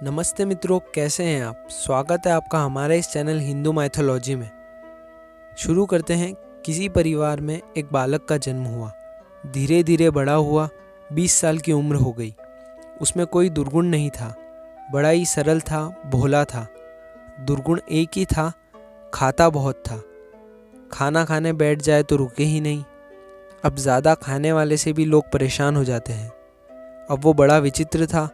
नमस्ते मित्रों, कैसे हैं आप। स्वागत है आपका हमारे इस चैनल हिंदू माइथोलॉजी में। शुरू करते हैं। किसी परिवार में एक बालक का जन्म हुआ। धीरे धीरे बड़ा हुआ, 20 साल की उम्र हो गई। उसमें कोई दुर्गुण नहीं था, बड़ा ही सरल था, भोला था। दुर्गुण एक ही था, खाता बहुत था। खाना खाने बैठ जाए तो रुके ही नहीं। अब ज़्यादा खाने वाले से भी लोग परेशान हो जाते हैं। अब वो बड़ा विचित्र था,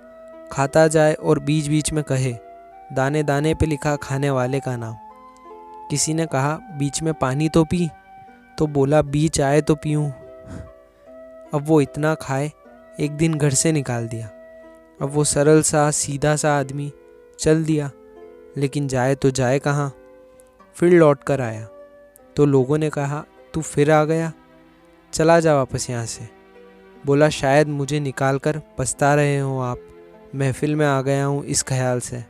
खाता जाए और बीच बीच में कहे, दाने दाने पे लिखा खाने वाले का नाम। किसी ने कहा, बीच में पानी तो पी, तो बोला बीच आए तो पीऊँ। अब वो इतना खाए, एक दिन घर से निकाल दिया। अब वो सरल सा सीधा सा आदमी चल दिया, लेकिन जाए तो जाए कहाँ। फिर लौट कर आया तो लोगों ने कहा, तू फिर आ गया, चला जा वापस यहाँ से। बोला, शायद मुझे निकाल कर पछता रहे हो आप, महफिल में आ गया हूँ इस ख्याल से।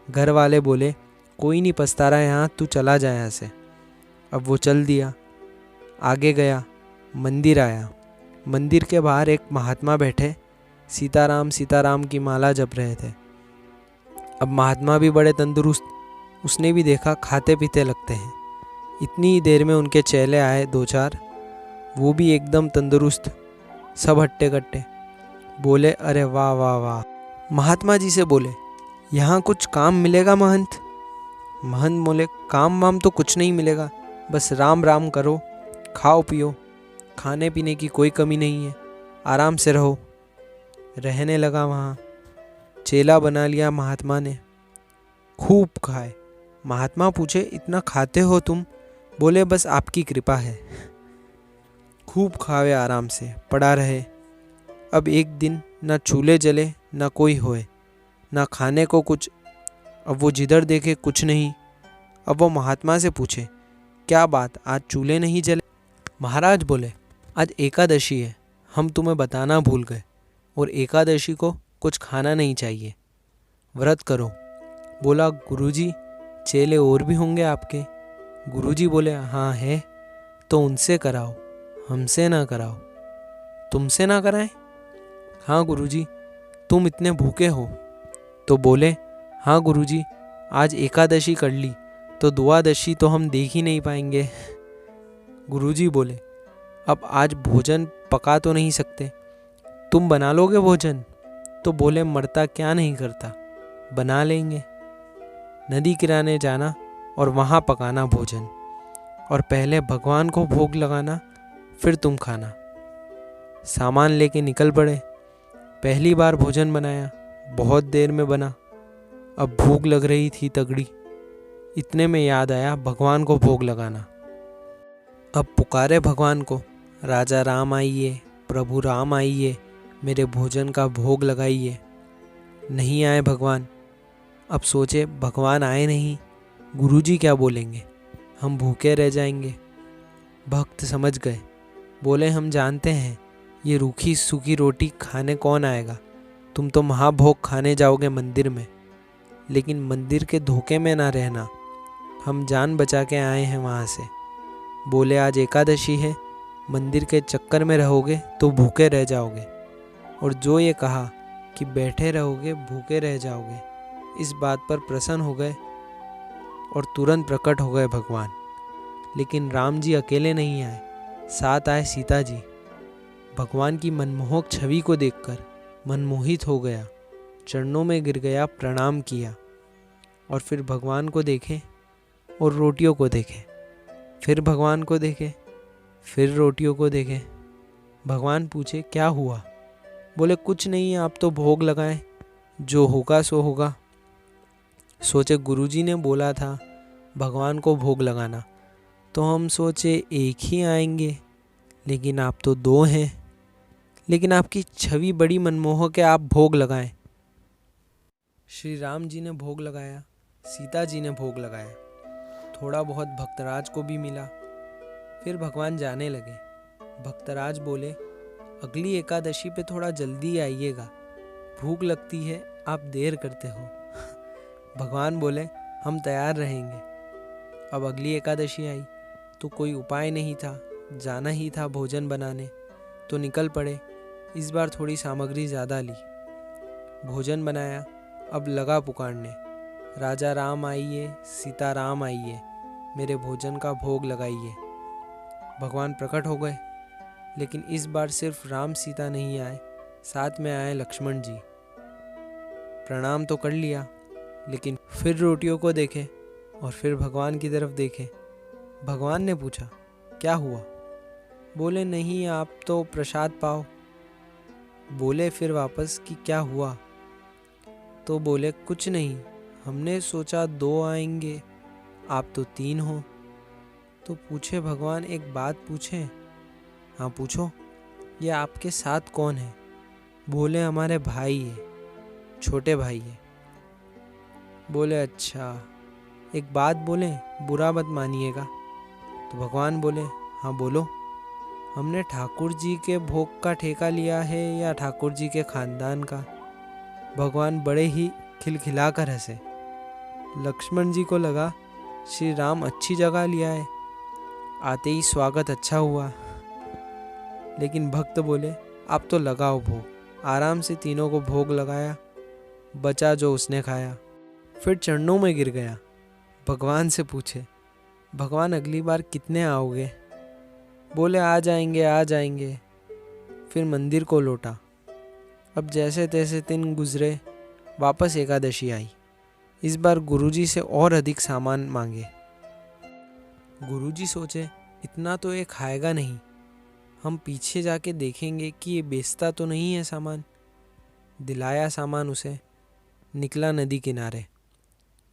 घर वाले बोले, कोई नहीं पछता रहा यहाँ, तू चला जा यहाँ से। अब वो चल दिया। आगे गया, मंदिर आया। मंदिर के बाहर एक महात्मा बैठे सीताराम सीताराम की माला जप रहे थे। अब महात्मा भी बड़े तंदुरुस्त, उसने भी देखा खाते पीते लगते हैं। इतनी ही देर में उनके चेले आए 2-4, वो भी एकदम तंदुरुस्त, सब हट्टे कट्टे। बोले, अरे वाह वाह वाह। महात्मा जी से बोले, यहाँ कुछ काम मिलेगा महंत। महंत बोले, काम वाम तो कुछ नहीं मिलेगा, बस राम राम करो, खाओ पियो, खाने पीने की कोई कमी नहीं है, आराम से रहो। रहने लगा वहाँ। चेला बना लिया महात्मा ने, खूब खाए। महात्मा पूछे, इतना खाते हो तुम? बोले, बस आपकी कृपा है। खूब खावे, आराम से पड़ा रहे। अब एक दिन न चूल्हे जले न कोई होए, न खाने को कुछ। अब वो जिधर देखे कुछ नहीं। अब वो महात्मा से पूछे, क्या बात, आज चूल्हे नहीं जले? महाराज बोले, आज एकादशी है, हम तुम्हें बताना भूल गए, और एकादशी को कुछ खाना नहीं चाहिए, व्रत करो। बोला, गुरुजी, चेले और भी होंगे आपके? गुरुजी बोले, हाँ है, तो उनसे कराओ, हमसे ना कराओ। तुमसे ना कराएं? हाँ गुरुजी, तुम इतने भूखे हो। तो बोले, हाँ गुरुजी, आज एकादशी कर ली तो द्वादशी तो हम देख ही नहीं पाएंगे। गुरुजी बोले, अब आज भोजन पका तो नहीं सकते, तुम बना लोगे भोजन? तो बोले, मरता क्या नहीं करता, बना लेंगे। नदी किनारे जाना और वहाँ पकाना भोजन, और पहले भगवान को भोग लगाना, फिर तुम खाना। सामान लेके निकल पड़े। पहली बार भोजन बनाया, बहुत देर में बना। अब भूख लग रही थी तगड़ी। इतने में याद आया भगवान को भोग लगाना। अब पुकारे भगवान को, राजा राम आइए, प्रभु राम आइए, मेरे भोजन का भोग लगाइए। नहीं आए भगवान। अब सोचे, भगवान आए नहीं, गुरुजी क्या बोलेंगे, हम भूखे रह जाएंगे। भक्त समझ गए, बोले, हम जानते हैं ये रूखी सूखी रोटी खाने कौन आएगा, तुम तो महाभोग खाने जाओगे मंदिर में, लेकिन मंदिर के धोखे में ना रहना, हम जान बचा के आए हैं वहाँ से। बोले, आज एकादशी है, मंदिर के चक्कर में रहोगे तो भूखे रह जाओगे, और जो ये कहा कि बैठे रहोगे भूखे रह जाओगे, इस बात पर प्रसन्न हो गए और तुरंत प्रकट हो गए भगवान। लेकिन राम जी अकेले नहीं आए, साथ आए सीता जी। भगवान की मनमोहक छवि को देखकर मनमोहित हो गया, चरणों में गिर गया, प्रणाम किया, और फिर भगवान को देखे और रोटियों को देखे, फिर भगवान को देखे, फिर रोटियों को देखे। भगवान पूछे, क्या हुआ? बोले, कुछ नहीं, आप तो भोग लगाएं, जो होगा सो होगा। सोचे, गुरुजी ने बोला था भगवान को भोग लगाना, तो हम सोचे एक ही आएंगे, लेकिन आप तो 2 हैं। लेकिन आपकी छवि बड़ी मनमोहक है, आप भोग लगाएं। श्री राम जी ने भोग लगाया, सीता जी ने भोग लगाया, थोड़ा बहुत भक्तराज को भी मिला। फिर भगवान जाने लगे। भक्तराज बोले, अगली एकादशी पे थोड़ा जल्दी आइएगा, भूख लगती है, आप देर करते हो। भगवान बोले, हम तैयार रहेंगे। अब अगली एकादशी आई तो कोई उपाय नहीं था, जाना ही था भोजन बनाने, तो निकल पड़े। इस बार थोड़ी सामग्री ज़्यादा ली, भोजन बनाया, अब लगा पुकारने, राजा राम आइए, सीता राम आइए, मेरे भोजन का भोग लगाइए। भगवान प्रकट हो गए, लेकिन इस बार सिर्फ राम सीता नहीं आए, साथ में आए लक्ष्मण जी। प्रणाम तो कर लिया, लेकिन फिर रोटियों को देखे और फिर भगवान की तरफ देखे। भगवान ने पूछा, क्या हुआ? बोले, नहीं, आप तो प्रसाद पाओ। बोले फिर वापस कि क्या हुआ? तो बोले, कुछ नहीं, हमने सोचा 2 आएंगे, आप तो 3 हो। तो पूछे भगवान, एक बात पूछें? हाँ पूछो। ये आपके साथ कौन है? बोले, हमारे भाई है, छोटे भाई है। बोले, अच्छा, एक बात बोले, बुरा मत मानिएगा। तो भगवान बोले, हाँ बोलो। हमने ठाकुर जी के भोग का ठेका लिया है या ठाकुर जी के खानदान का? भगवान बड़े ही खिलखिलाकर हंसे। लक्ष्मण जी को लगा श्री राम अच्छी जगह लिया है, आते ही स्वागत अच्छा हुआ। लेकिन भक्त बोले, आप तो लगाओ भोग। आराम से तीनों को भोग लगाया, बचा जो उसने खाया। फिर चरणों में गिर गया, भगवान से पूछे, भगवान अगली बार कितने आओगे? बोले, आ जाएंगे आ जाएंगे। फिर मंदिर को लौटा। अब जैसे तैसे दिन गुजरे, वापस एकादशी आई। इस बार गुरुजी से और अधिक सामान मांगे। गुरुजी सोचे, इतना तो ये खाएगा नहीं, हम पीछे जाके देखेंगे कि ये बेचता तो नहीं है सामान। दिलाया सामान उसे, निकला नदी किनारे।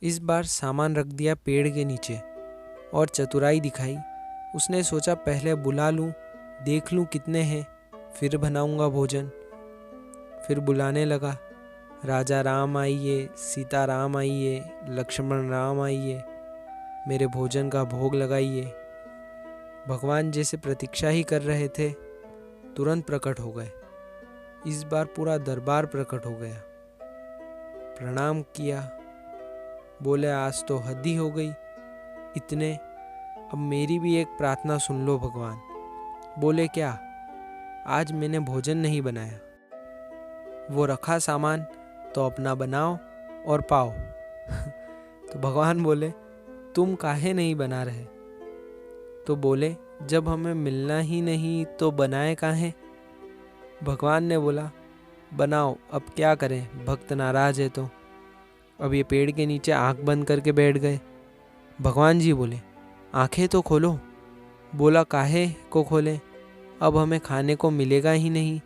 इस बार सामान रख दिया पेड़ के नीचे और चतुराई दिखाई। उसने सोचा पहले बुला लूं, देख लूं कितने हैं, फिर बनाऊंगा भोजन। फिर बुलाने लगा, राजा राम आइए, सीता राम आइए, लक्ष्मण राम आइए, मेरे भोजन का भोग लगाइए। भगवान जैसे प्रतीक्षा ही कर रहे थे, तुरंत प्रकट हो गए। इस बार पूरा दरबार प्रकट हो गया। प्रणाम किया, बोले, आज तो हद ही हो गई, इतने। अब मेरी भी एक प्रार्थना सुन लो भगवान। बोले, क्या? आज मैंने भोजन नहीं बनाया, वो रखा सामान, तो अपना बनाओ और पाओ। तो भगवान बोले, तुम काहे नहीं बना रहे? तो बोले, जब हमें मिलना ही नहीं तो बनाए काहे? भगवान ने बोला, बनाओ, अब क्या करें, भक्त नाराज है तो। अब ये पेड़ के नीचे आंख बंद करके बैठ गए। भगवान जी बोले, आंखें तो खोलो। बोला, काहे को खोलें? अब हमें खाने को मिलेगा ही नहीं,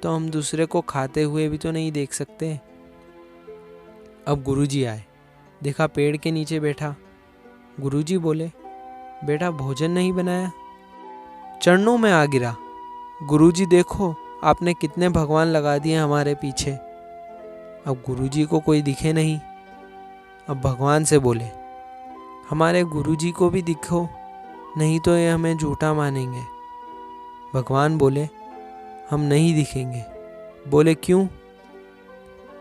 तो हम दूसरे को खाते हुए भी तो नहीं देख सकते। अब गुरुजी आए, देखा पेड़ के नीचे बैठा। गुरुजी बोले, बेटा भोजन नहीं बनाया? चरणों में आ गिरा, गुरुजी देखो आपने कितने भगवान लगा दिए हमारे पीछे। अब गुरुजी को कोई दिखे नहीं। अब भगवान से बोले, हमारे गुरुजी को भी दिखो, नहीं तो ये हमें झूठा मानेंगे। भगवान बोले, हम नहीं दिखेंगे। बोले, क्यों?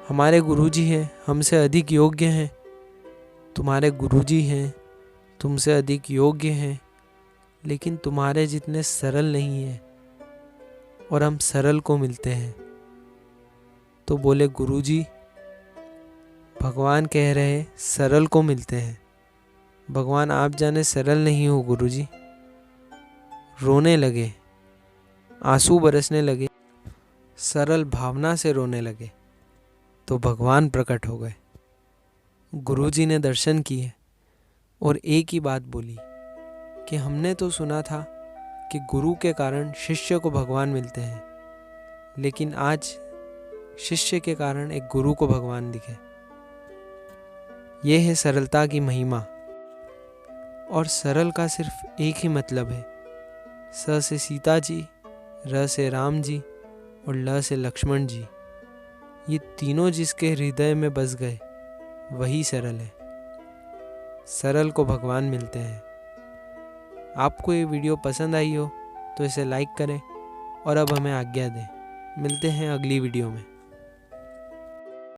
हमारे गुरुजी हैं, हमसे अधिक योग्य हैं। तुम्हारे गुरुजी हैं, तुमसे अधिक योग्य हैं, लेकिन तुम्हारे जितने सरल नहीं हैं, और हम सरल को मिलते हैं। तो बोले, गुरुजी, भगवान कह रहे सरल को मिलते हैं। भगवान आप जाने सरल नहीं हो गुरुजी। रोने लगे, आंसू बरसने लगे, सरल भावना से रोने लगे। तो भगवान प्रकट हो गए। गुरुजी ने दर्शन किए और एक ही बात बोली कि हमने तो सुना था कि गुरु के कारण शिष्य को भगवान मिलते हैं, लेकिन आज शिष्य के कारण एक गुरु को भगवान दिखे। ये है सरलता की महिमा। और सरल का सिर्फ एक ही मतलब है, स से सीता जी, र से राम जी और ल से लक्ष्मण जी। ये तीनों जिसके हृदय में बस गए वही सरल है। सरल को भगवान मिलते हैं। आपको ये वीडियो पसंद आई हो तो इसे लाइक करें और अब हमें आज्ञा दें। मिलते हैं अगली वीडियो में।